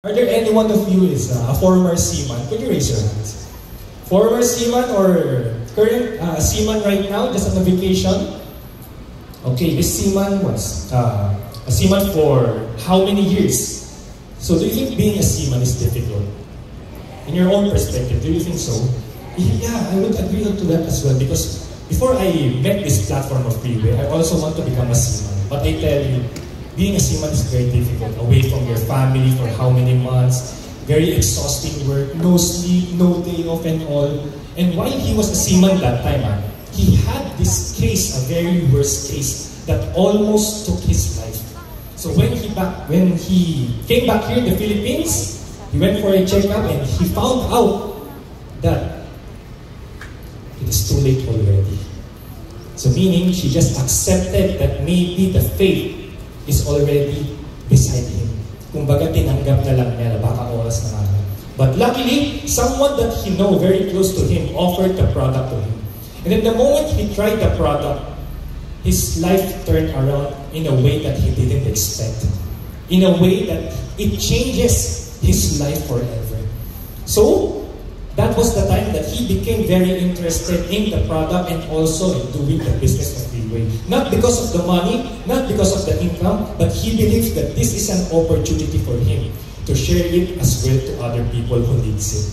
Are there any one of you is a former seaman? Could you raise your hands? Former seaman or current seaman right now, just on a vacation? Okay, this seaman was a seaman for how many years? So do you think being a seaman is difficult? In your own perspective, do you think so? Yeah, I would agree to that as well, because before I met this platform of Freeway, I also want to become a seaman. But I tell you, being a seaman is very difficult. Away from your family for how many months, very exhausting work, no sleep, no day off and all. And while he was a seaman that time, he had this case, a very worst case, that almost took his life. So when he came back here in the Philippines, he went for a checkup and he found out that it is too late already. So meaning, she just accepted that maybe the fate is already beside him. Kumbaga, tinanggap na lang niya na baka oras na nga. But luckily, someone that he know very close to him offered the product to him. And then the moment he tried the product, his life turned around in a way that he didn't expect. In a way that it changes his life forever. So, that was the time that he became very interested in the product and also in doing the business of Freeway. Not because of the money, not because of the income, but he believes that this is an opportunity for him to share it as well to other people who needs it.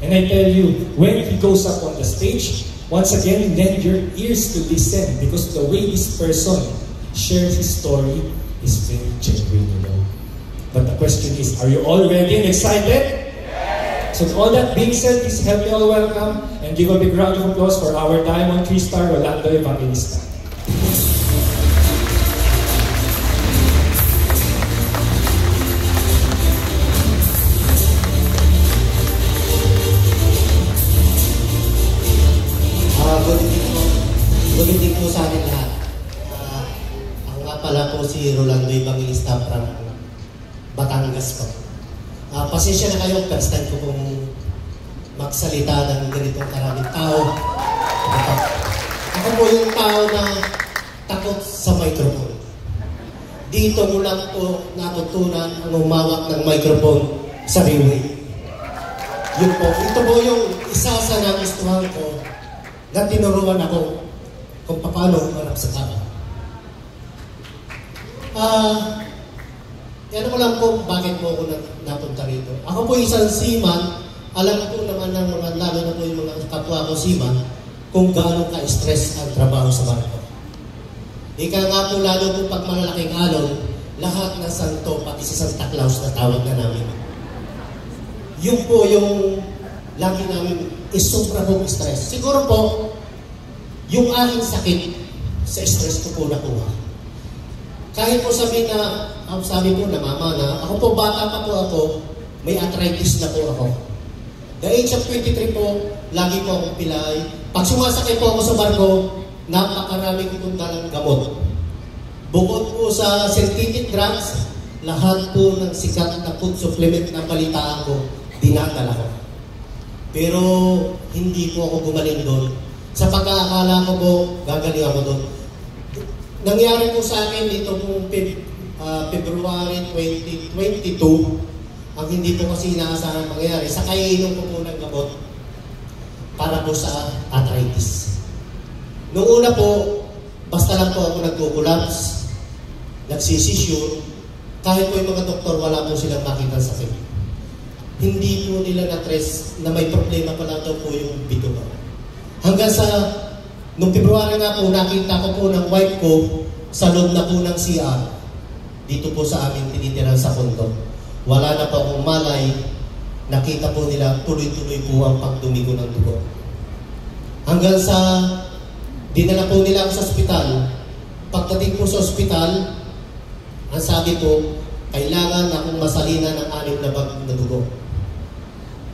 And I tell you, when he goes up on the stage, once again, lend your ears to listen, because the way this person shares his story is very genuine, you know. But the question is, are you all ready and excited? So with all that being said, please help me all welcome and give a big round of applause for our Diamond 3-star Rolando Evangelista. Good evening po sa atin lahat. Ako nga pala po si Rolando Evangelista from Batangas po. Pasensya na kayo, first time ko pong magsalita ng ganitong karaming tao. Ako po yung tao na takot sa microphone. Dito mo lang po natutunan ang umawak ng microphone sa Freeway. Yun po, ito po yung isa sa nagustuhan ko na tinuruan ako kung paano humarap sa tao. Ano ko lang po, bakit po ako napunta rito. Ako po isang seaman, alam ko naman ng mga, lalo na po yung mga kapwa ko seaman, kung gaano ka-stress ang trabaho sa barko. Ika nga po, lalo po pag malalaking alon, lahat ng santo, pati si Santa Claus na tawag na namin. Yun po yung lagi namin sobra pong stress. Siguro po, yung aking sakit sa stress ko po nakuha. Kahit po sabi po na mama na, ako po bata pa po ako, may arthritis na po ako. The age of 23 po, lagi po akong pilay. Pag sumasakay po ako sa barko, napakarami ko pong dalang gamot. Bukod po sa synthetic drugs, lahat po ng sikat na food supplement na balitaan ko, dinadala ko. Pero hindi po ako gumaling doon. Sa pagkakala ko po, gagaling ako doon. Nangyari po sa akin dito pong February 2022, ang hindi po kasi inaasahan mangyari, sa kaiinom ko po ng gamot para po sa arthritis. Noong una po, basta lang po ako nagko-collapse, nagsisisure, kahit po yung mga doktor, wala po silang makita sa akin. Hindi po nila na-trace na may problema pala daw po yung bituka. Hanggang sa noong February nga po, nakita ko po ng wife ko sa loob na po ng CR. Dito po sa amin tinitira sa kondo. Wala na po akong malay. Nakita po nila tuloy-tuloy po ang pagdumi ko ng dugo. Hanggang sa dinala po nila ako sa ospital. Pagdating po sa ospital, ang sabi po, kailangan akong masalina ng 6 na bag na dugo.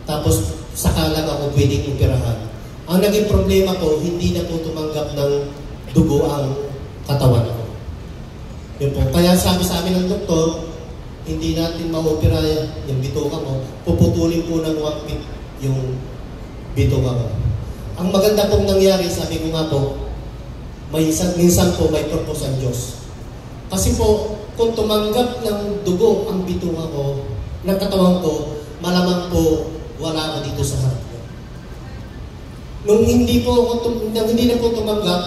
Tapos saka lang ako pwedeng operahan. Ang naging problema ko, hindi na po tumanggap ng dugo ang katawan ko. Yun po. Kaya sabi sa amin ng doktor, hindi natin ma-opera yung bituka mo, puputulin po ng 1 feet yung bituka mo. Ang maganda pong nangyari, sabi ko nga po, minsan po may purpose ang Diyos. Kasi po, kung tumanggap ng dugo ang bituka ko, ng katawan ko, malamang po wala ako dito sa harap ko. Nung hindi na po tumanggap,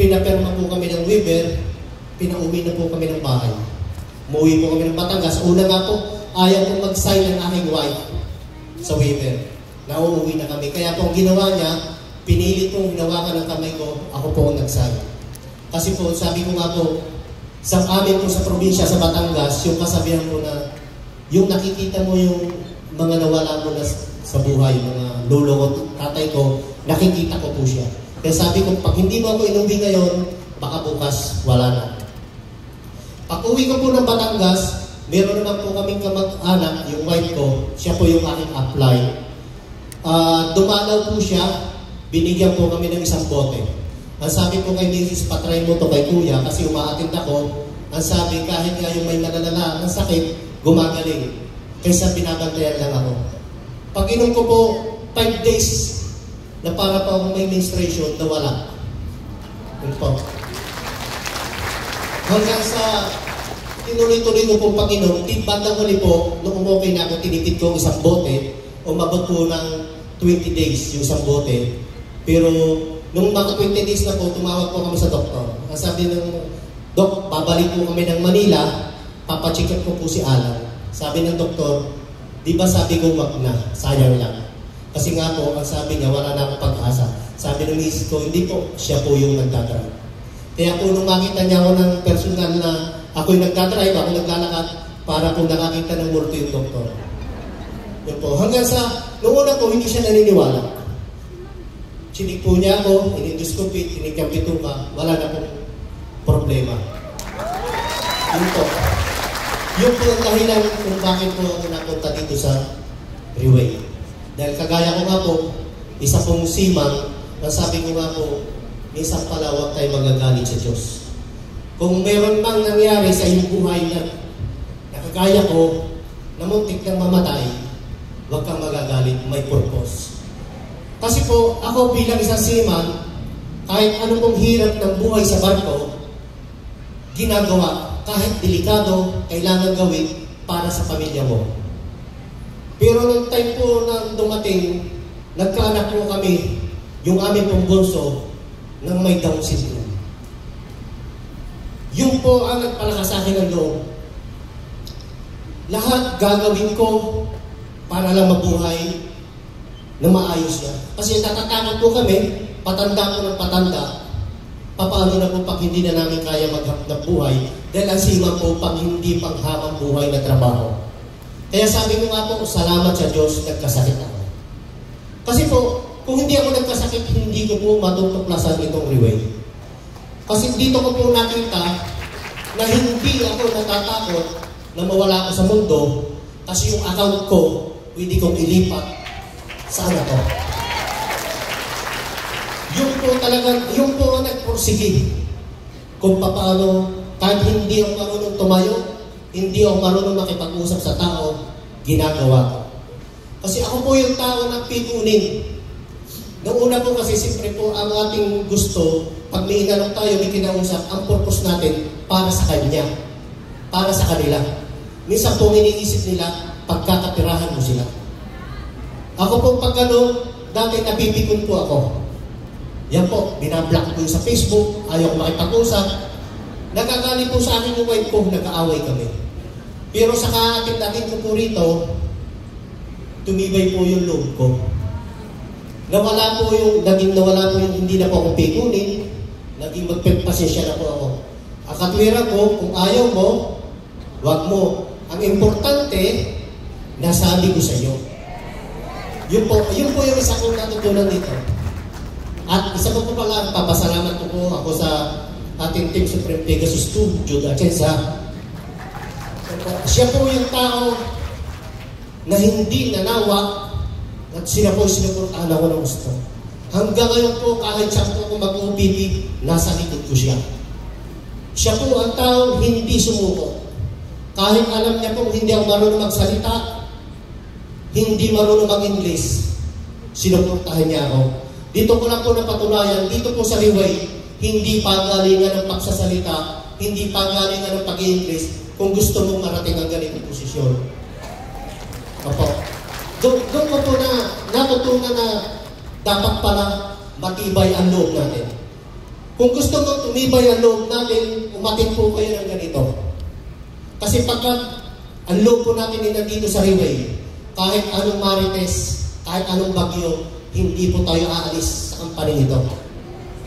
pinaperma po kami ng waiver, pinauwi na po kami ng bahay. Umuwi po kami ng Batangas. Una nga po, ayaw po mag-sign ng aking wife sa waiver. Nauuwi na kami. Kaya po ang ginawa niya, pinilit pong hinawakan ng kamay ko, ako po ang nag-sign. Kasi po, sabi ko nga po, sa amin po sa probinsya, sa Batangas, yung kasabihan po na, yung nakikita mo yung mga nawala mo na sa buhay, mga lolo ko, tatay ko, nakikita ko po siya. Kaya sabi ko, pag hindi mo ako inuwi ngayon, baka bukas, wala na. Pag uwi ko po ng Batangas, meron naman po kaming kamag-anak, yung wife ko, siya po yung aking apply. Dumalaw po siya, binigyan po kami ng isang bote. Ang sabi po kay Mrs. patry mo to kay Kuya kasi umaatid ako. Ang sabi, kahit nga yung may nalalala ng sakit, gumagaling. Kaysa binabantayan lang ako. Pag inom ko po 5 days na para pa akong may menstruation, nawala. Yun po. Hanggang sa tinuloy-tuloy ko pong Panginoon, bandang huli po, nung umokay na ako, tinipid ko isang bote, umabot po ng 20 days yung isang bote. Pero nung mga 20 days na po, tumawag po kami sa doktor. Ang sabi ng Dok, babalik po kami ng Manila, papacheck up po si Alan. Sabi ng doktor, di ba sabi ko wag na, sayang lang. Kasi nga po, ang sabi niya, wala na akong pag-asa. Sabi ng misis ko, hindi po, siya po yung nagdadrive. Kaya po nung makita niya ako ng personal na ako'y nagdadrive, ako naglalakad, para po nakakita ng multo yung doktor. Yun po. Hanggang sa, noong una po, hindi siya naniniwala. Chinik po niya ako, in-endoscopy, tinikampito ka, wala na pong problema. Yun po. Yun po ang dahilan kung bakit po ako napunta dito sa Freeway. Dahil kagaya ko nga po, isa pong seaman, nasabi ko nga po, minsan pala huwag tayo magagalit sa Diyos. Kung meron mang nangyari sa iyong buhay na nakagaya ko, na muntik ng mamatay, huwag kang magagalit, may purpose. Kasi po, ako bilang isang seaman, kahit ano pong hirap ng buhay sa barko, ginagawa. Kahit delikado, kailangan gawin para sa pamilya mo. Pero nung time po na dumating, nagkaanak po kami, yung aming pong bunso, ng may Down syndrome. Yun po ang nagpalakas sa akin ng loob. Lahat gagawin ko para lang mabuhay na maayos niya. Kasi natatakot po kami, patanda po ng patanda, paano na po pag hindi na namin kaya maghanap buhay dahil ang sima po pag hindi panghamang buhay na trabaho. Kaya sabi ko nga po, salamat sa Diyos, nagkasakit ako. Kasi po, kung hindi ako nagkasakit, hindi ko po matutuklasan itong Freeway. Kasi dito ko po nakita na hindi ako natatakot na mawala ako sa mundo kasi yung account ko, pwede kong ilipat sa anak ko. Yung po talagang, yung po ang nagpursige kung paano, kahit hindi ako marunong tumayo, hindi ako marunong makipag-usap sa tao, ginagawa ko. Kasi ako po yung tao na pitunin. Noong una po kasi, siyempre po, ang ating gusto, pag may inanong tayo, may kinausap, ang purpose natin, para sa kanya, para sa kanila. Minsan po, iniisip nila, pagkakatirahan mo sila. Ako po, pag gano'n, dati napipikon po ako. Yan po, binablock ko sa Facebook, ayaw ko makipag-usap. Nagagalit po sa akin yung wife ko, nag-aaway kami. Pero sa kaatin-atin ko po rito, tumibay po yung loob ko. Nawala po yung hindi na po ako pikunin, naging magpagpasensya na po ako. Ang katwiran ko, kung ayaw mo, wag mo. Ang importante, nasabi ko sa iyo. Yun po yung isa kong natutunan dito. At isa ko po pala, papasalamat ko po ako sa ating Team Supreme Pegasus 2, Jude Atienza. Siya po yung tao na hindi nanawa at sila po sinuportahan ako ng gusto. Hanggang ngayon po, kahit siya po kung mag-OPP, nasa likod ko siya. Siya po ang tao hindi sumuko. Kahit alam niya po hindi ako marunong magsalita, hindi marunong mag-English, sinuportahan niya ako. Dito ko lang po napatunayan, dito po sa Freeway, hindi pagalingan ng pagsasalita, hindi pagalingan ng pag-English, kung gusto mong marating ang ganitong posisyon. Opo. Doon ko po na natutunan na dapat pala matibay ang loob natin. Kung gusto mo tumibay ang loob natin, umatin po kayo ng ganito. Kasi pagka ang loob po natin ay nandito sa highway, kahit anong marites, kahit anong bagyo, hindi po tayo aalis sa kampaning ito.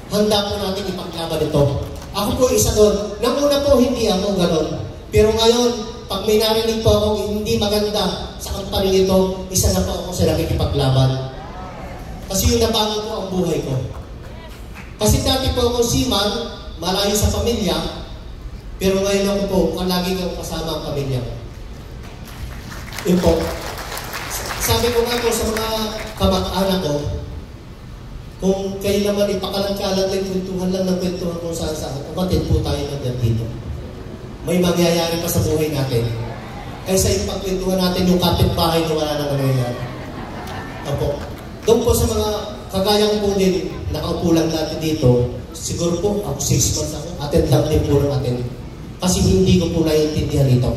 Handa po natin ipaglaban ito. Ako po isa doon. Nanguna po hindi ako ganon. Pero ngayon, pag may narinig po akong hindi maganda sa kampaning ito, isa na po ako sa nakikipaglaban. Kasi yung nabago po ang buhay ko. Kasi dati po ako seaman, malayo sa pamilya, pero ngayon ako po, lagi ko kasama ang pamilya. Yun po. Sabi ko nga po sa mga kamag-anak ko, kung kayo naman ipakalang-kalang lang, kwentuhan lang ng kwentuhan kung saan-saan, umatid po tayo ng dito. May mangyayari pa sa buhay natin. Kaysa yung pagkwentuhan natin yung kapitbahay na wala na nangyayari. Opo. Doon po sa mga kagaya ko po din, nakaupo lang natin dito, siguro po ako 6 months ako, attend lang din po ng attend. Kasi hindi ko po naiintindihan ito.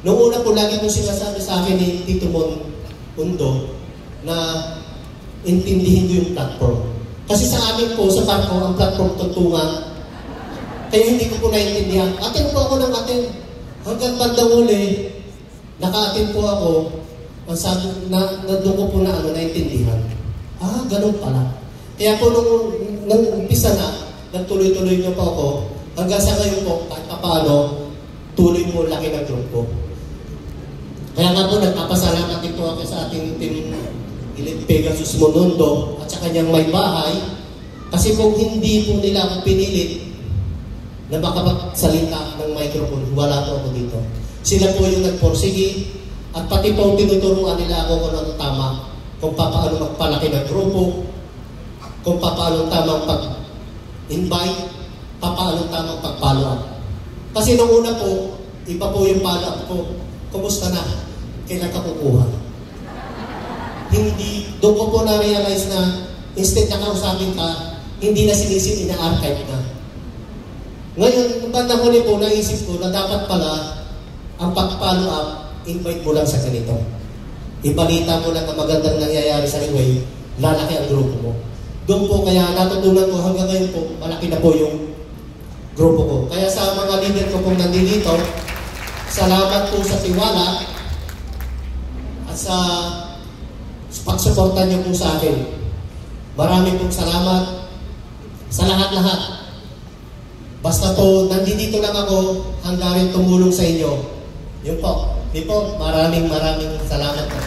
Noong una po, lagi po sinasabi sa akin ni Tito Mundo na intindihin ko yung platform. Kasi sa amin po, sa barko, ang platform tuntungan. Kaya hindi ko po naiintindihan. Attend po ako ng attend. Hanggang bandang uli, naka-attend po ako. Ang sabi, doon ko po naiintindihan. Ah, ganun pala. Kaya po nung umpisa na, nagtuloy-tuloy niyo po ako. Hanggang sa ngayon po, kahit paano, tuloy po laki ng group ko. Kaya nga po, nagpapasalamat din po ako sa ating team Pegasus Monondo at sa kanyang may bahay. Kasi kung hindi po nila ako pinilit na makapagsalita ng microphone, wala po ako dito. Sila po yung nagporsige at pati po tinuturuan nila ako kung ano tama, kung paano magpalaki ng grupo, kung paano tamang pag-invite, paano tamang pag-follow up. Kasi nung una po, iba po yung follow up ko. Kumusta na? Kailan ka kukuha? Hindi, doon ko po na-realize na instead na kausapin ka, hindi na sinisin, ina-archive na. Ngayon, nung bandang huli po, naisip ko na dapat pala ang pag-follow up, invite mo lang sa ganito. Ibalita mo lang ang magandang nangyayari sa highway, lalaki ang grupo mo. Doon po, kaya natutunan ko hanggang ngayon po, malaki na po yung grupo ko. Kaya sa mga leader ko pong nandito, salamat po sa tiwala at sa pagsuporta niyo po sa akin. Marami pong salamat sa lahat-lahat. Basta po, nandito lang ako, handa rin tumulong sa inyo. Yun po. Di po, maraming salamat po.